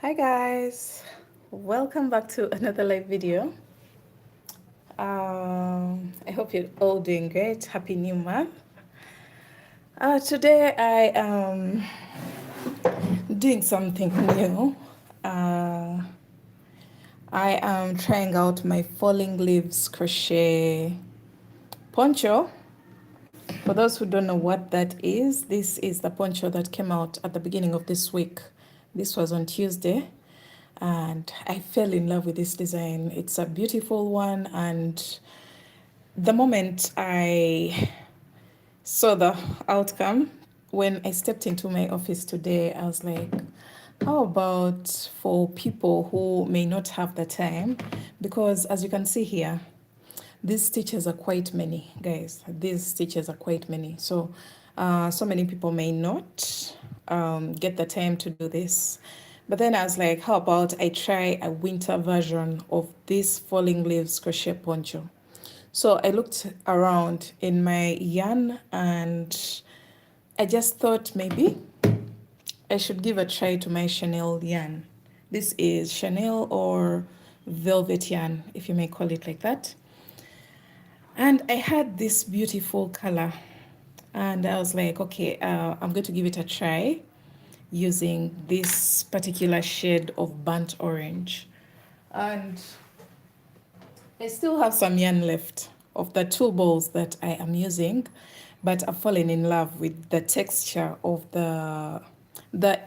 Hi guys, welcome back to another live video. I hope you're all doing great. Happy New Month. Today I am doing something new. Uh, I am trying out my falling leaves crochet poncho. For those who don't know what that is, this is the poncho that came out at the beginning of this week. This was on Tuesday. And I fell in love with this design. It's a beautiful one, and the moment I saw the outcome, when I stepped into my office today, I was like, how about for people who may not have the time? Because as you can see here, these stitches are quite many, guys. These stitches are quite many. So so many people may not get the time to do this. But then I was like, how about I try a winter version of this falling leaves crochet poncho? So I looked around in my yarn and I just thought maybe I should give a try to my Chanel yarn. This is Chanel or velvet yarn, if you may call it like that. And I had this beautiful color and I was like, okay, I'm going to give it a try using this particular shade of burnt orange. And I still have some yarn left of the two balls that I am using, but I've fallen in love with the texture of the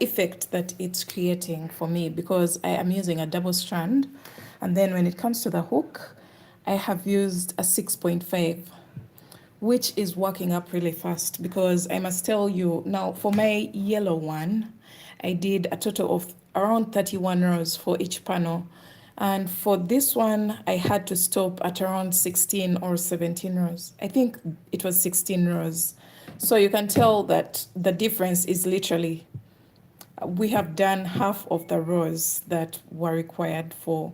effect that it's creating for me, because I am using a double strand, and then when it comes to the hook, I have used a 6.5, which is working up really fast, because I must tell you now, for my yellow one, I did a total of around 31 rows for each panel. And for this one, I had to stop at around 16 or 17 rows. I think it was 16 rows. So you can tell that the difference is literally, we have done half of the rows that were required for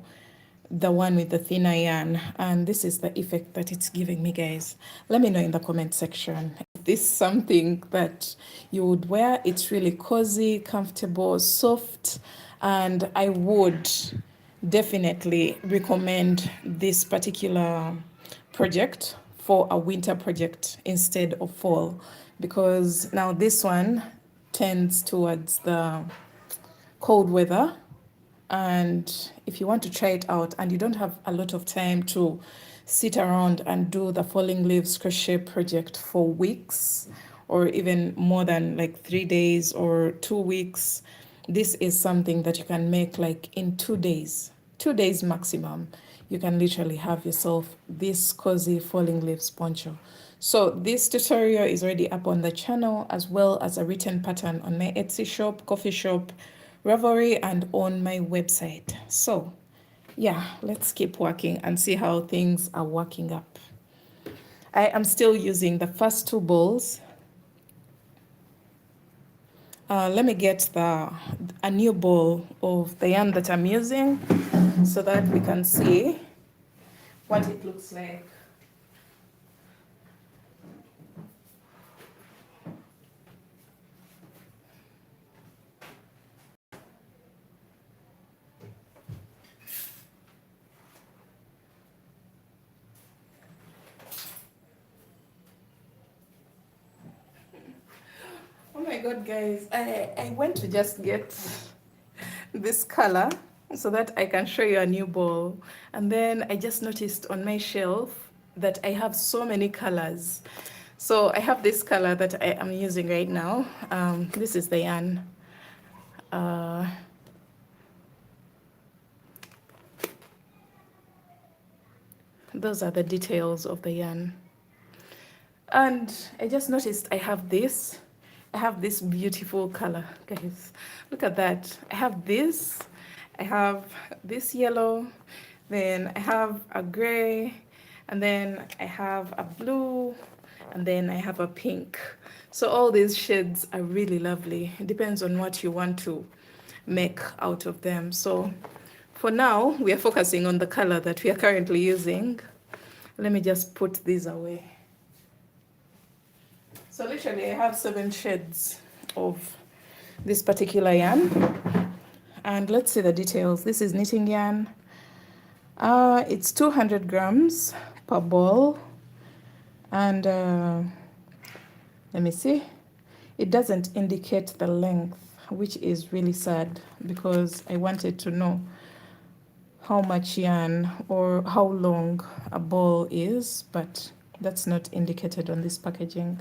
the one with the thinner yarn, and this is the effect that it's giving me, guys. Let me know in the comment section if this is something that you would wear. It's really cozy, comfortable, soft, and I would definitely recommend this particular project for a winter project instead of fall, because now this one tends towards the cold weather. And if you want to try it out and you don't have a lot of time to sit around and do the falling leaves crochet project for weeks or even more than like 3 days or 2 weeks, this is something that you can make like in 2 days, 2 days maximum. You can literally have yourself this cozy falling leaves poncho. So this tutorial is already up on the channel, as well as a written pattern on my Etsy shop, coffee shop, Ravelry, and on my website. So yeah, let's keep working and see how things are working up. I am still using the first two balls. Let me get a new ball of the yarn that I'm using so that we can see what it looks like. Oh my god, guys, I went to just get this color so that I can show you a new ball, and then I just noticed on my shelf that I have so many colors. So I have this color that I am using right now. This is the yarn. Those are the details of the yarn. And I just noticed I have this. I have this beautiful color, guys. Look at that. I have this. I have this yellow. Then I have a gray. And then I have a blue. And then I have a pink. So all these shades are really lovely. It depends on what you want to make out of them. So for now, we are focusing on the color that we are currently using. Let me just put these away. So literally I have 7 shades of this particular yarn, And let's see the details. This is knitting yarn. It's 200 grams per ball. And let me see. It doesn't indicate the length, which is really sad because I wanted to know how much yarn or how long a ball is, but that's not indicated on this packaging.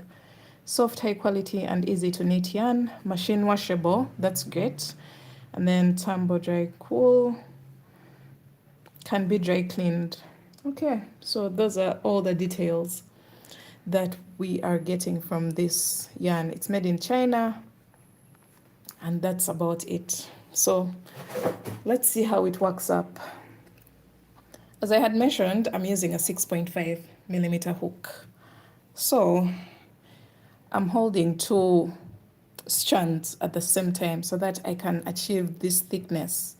Soft, high quality and easy to knit yarn, machine washable, that's great. And then tumble dry cool, can be dry cleaned. Okay, so those are all the details that we are getting from this yarn. It's made in China, and that's about it. So let's see how it works up. As I had mentioned, I'm using a 6.5 millimeter hook. So I'm holding two strands at the same time so that I can achieve this thickness.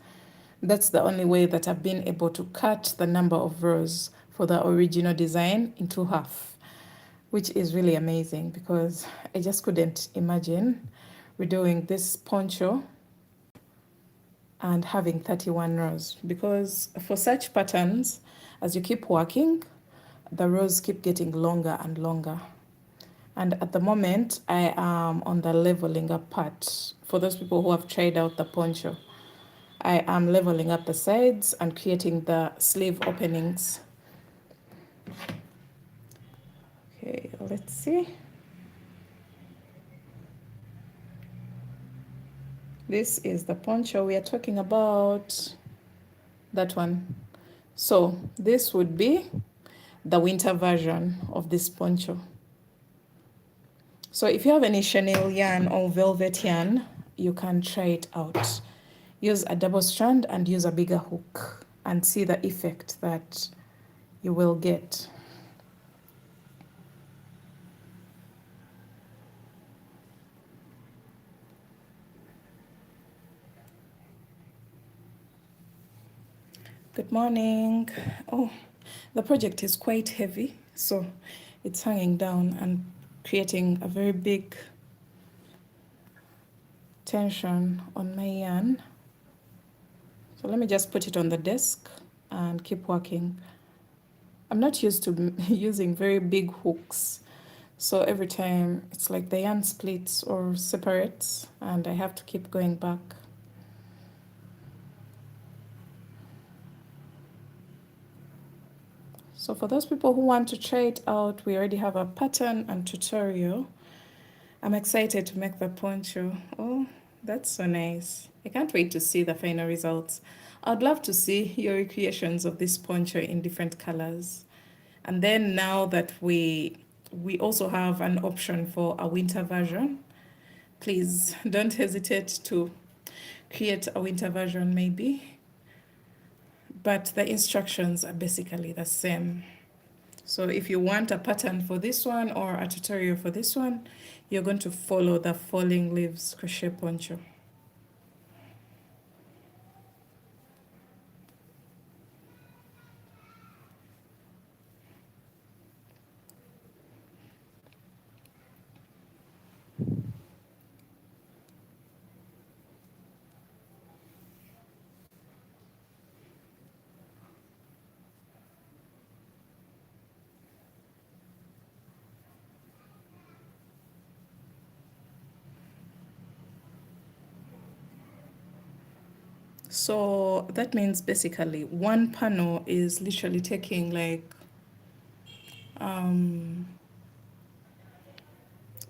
That's the only way that I've been able to cut the number of rows for the original design into half, which is really amazing because I just couldn't imagine redoing this poncho and having 31 rows, because for such patterns, as you keep working, the rows keep getting longer and longer. And at the moment, I am on the leveling up part. For those people who have tried out the poncho, I am leveling up the sides and creating the sleeve openings. Okay, let's see. This is the poncho we are talking about, that one. So this would be the winter version of this poncho. So if you have any chenille yarn or velvet yarn, you can try it out. Use a double strand and use a bigger hook and see the effect that you will get. Good morning. Oh, the project is quite heavy, so it's hanging down and creating a very big tension on my yarn. So let me just put it on the desk and keep working. I'm not used to using very big hooks, so every time it's like the yarn splits or separates and I have to keep going back. So for those people who want to try it out, we already have a pattern and tutorial. I'm excited to make the poncho. Oh, that's so nice. I can't wait to see the final results. I'd love to see your recreations of this poncho in different colors. And then now that we also have an option for a winter version, please don't hesitate to create a winter version maybe. But the instructions are basically the same. So if you want a pattern for this one or a tutorial for this one, you're going to follow the falling leaves crochet poncho. So that means basically one panel is literally taking like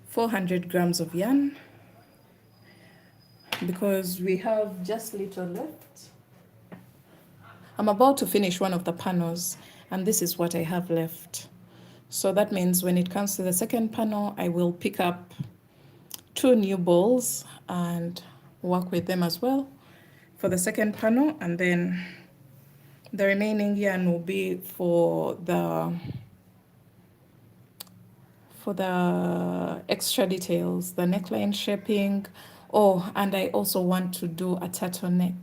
400 grams of yarn, because we have just little left. I'm about to finish one of the panels and this is what I have left. So that means when it comes to the second panel, I will pick up 2 new balls and work with them as well for the second panel, and then the remaining yarn will be for the extra details, the neckline shaping. Oh, and I also want to do a turtleneck.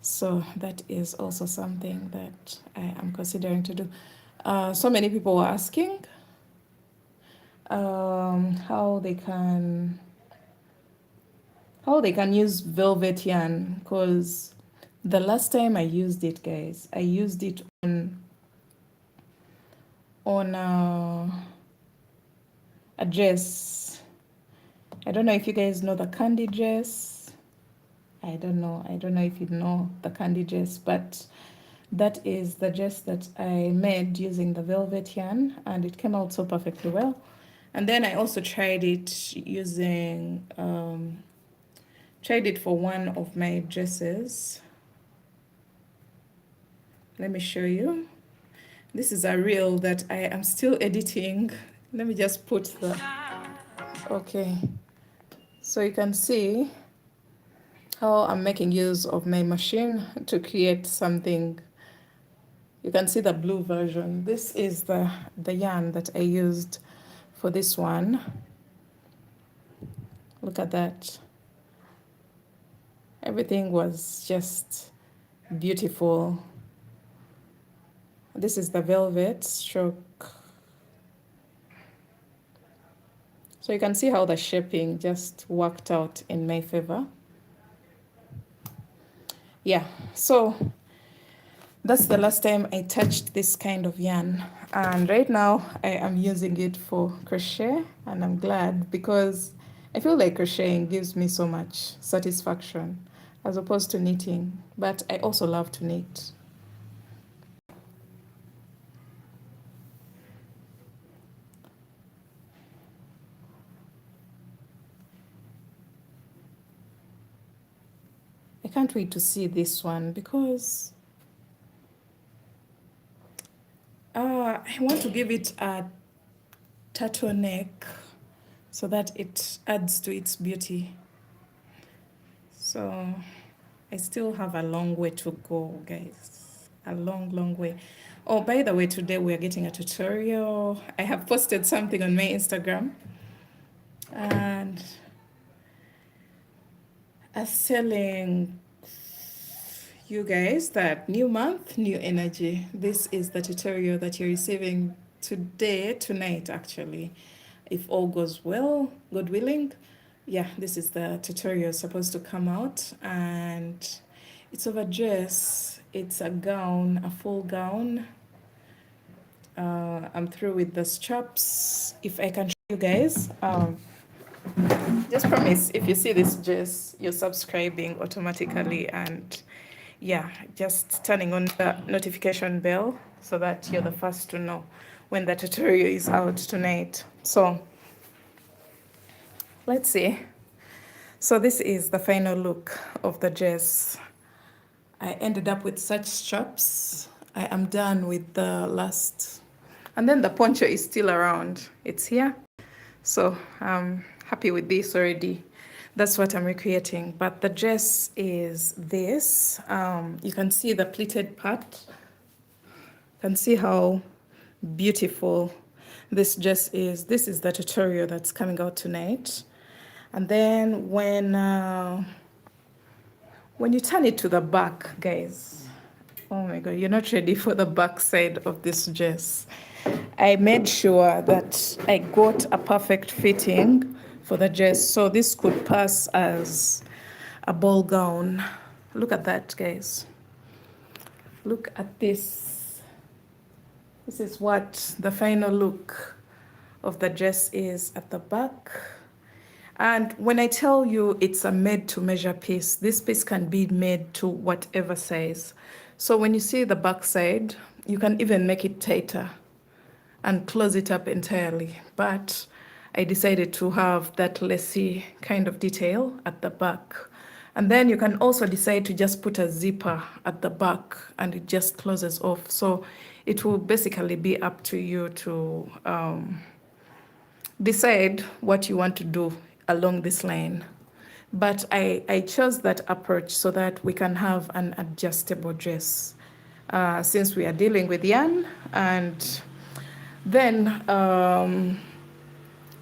So that is also something that I am considering to do. So many people were asking how how they can use velvet yarn, because the last time I used it, guys, I used it on a dress. I don't know if you guys know the candy dress. I don't know if you know the candy dress, but that is the dress that I made using the velvet yarn, and it came out so perfectly well. And then I also tried it using tried it for one of my dresses. Let me show you. This is a reel that I am still editing. Let me just put the, okay. So you can see how I'm making use of my machine to create something. You can see the blue version. This is the yarn that I used for this one. Look at that. Everything was just beautiful. This is the velvet stroke. So you can see how the shaping just worked out in my favor. Yeah, so that's the last time I touched this kind of yarn. And right now I am using it for crochet, and I'm glad because I feel like crocheting gives me so much satisfaction as opposed to knitting, but I also love to knit. I can't wait to see this one because I want to give it a turtleneck so that it adds to its beauty. So I still have a long way to go, guys. A long way. Oh, by the way, today we're getting a tutorial. I have posted something on my Instagram, and selling you guys that new month, new energy. This is the tutorial that you're receiving today, tonight actually. If all goes well, God willing. Yeah, this is the tutorial supposed to come out, and it's of a dress. It's a gown, a full gown. I'm through with the straps. If I can show you guys, just promise if you see this dress, you're subscribing automatically, and yeah, just turning on the notification bell so that you're the first to know when the tutorial is out tonight. So let's see. So this is the final look of the dress. I ended up with such straps. I am done with the last, and then the poncho is still around. It's here. So I'm happy with this already. That's what I'm recreating. But the dress is this. You can see the pleated part. You can see how beautiful this dress is. This is the tutorial that's coming out tonight. And then when you turn it to the back, guys, oh my God, you're not ready for the back side of this dress. I made sure that I got a perfect fitting for the dress, so this could pass as a ball gown. Look at that, guys. Look at this. This is what the final look of the dress is at the back. And when I tell you it's a made to measure piece, this piece can be made to whatever size. So when you see the back side, you can even make it tighter and close it up entirely. But I decided to have that lacy kind of detail at the back. And then you can also decide to just put a zipper at the back and it just closes off. So it will basically be up to you to decide what you want to do along this line. But I chose that approach so that we can have an adjustable dress since we are dealing with yarn. And then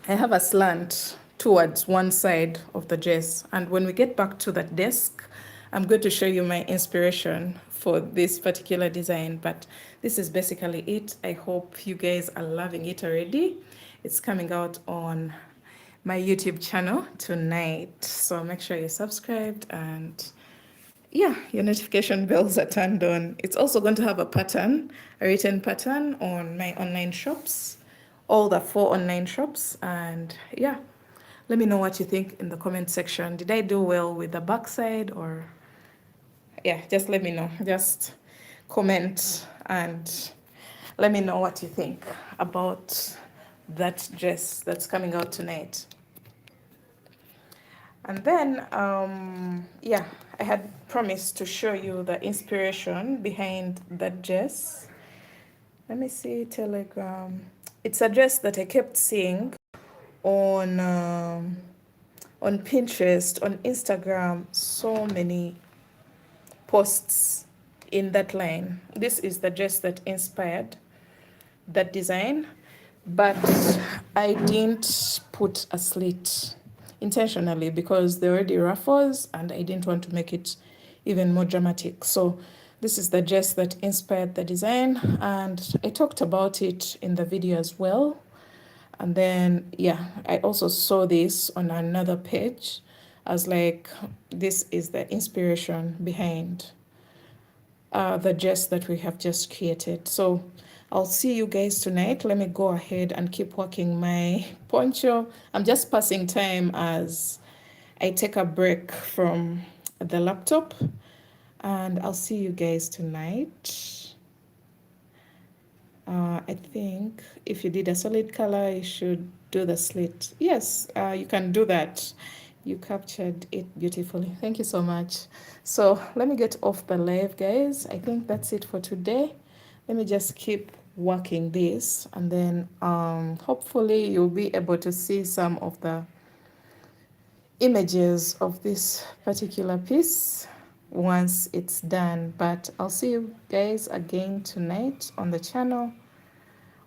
I have a slant towards one side of the dress. And when we get back to that desk, I'm going to show you my inspiration for this particular design. But this is basically it. I hope you guys are loving it already. It's coming out on my YouTube channel tonight. So make sure you're subscribed and yeah, your notification bells are turned on. It's also going to have a pattern, a written pattern on my online shops, all the 4 online shops. And yeah, let me know what you think in the comment section. Did I do well with the backside or yeah, just let me know. Just comment and let me know what you think about that dress that's coming out tonight. And then, yeah, I had promised to show you the inspiration behind that dress. Let me see, Telegram. It's a dress that I kept seeing on on Pinterest, on Instagram, so many posts in that line. This is the dress that inspired that design, but I didn't put a slit intentionally because there are already ruffles and I didn't want to make it even more dramatic. So this is the dress that inspired the design and I talked about it in the video as well. And then, yeah, I also saw this on another page as like, this is the inspiration behind the dress that we have just created. So I'll see you guys tonight. Let me go ahead and keep working my poncho. I'm just passing time as I take a break from the laptop and I'll see you guys tonight. I think if you did a solid color, you should do the slit. Yes, you can do that. You captured it beautifully. Thank you so much. So let me get off the live, guys. I think that's it for today. Let me just keep working this and then hopefully you'll be able to see some of the images of this particular piece once it's done. But I'll see you guys again tonight on the channel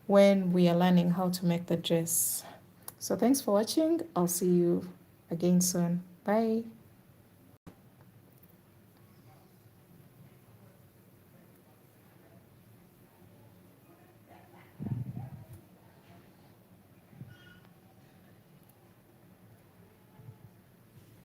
when we are learning how to make the dress. So thanks for watching. I'll see you again soon. Bye.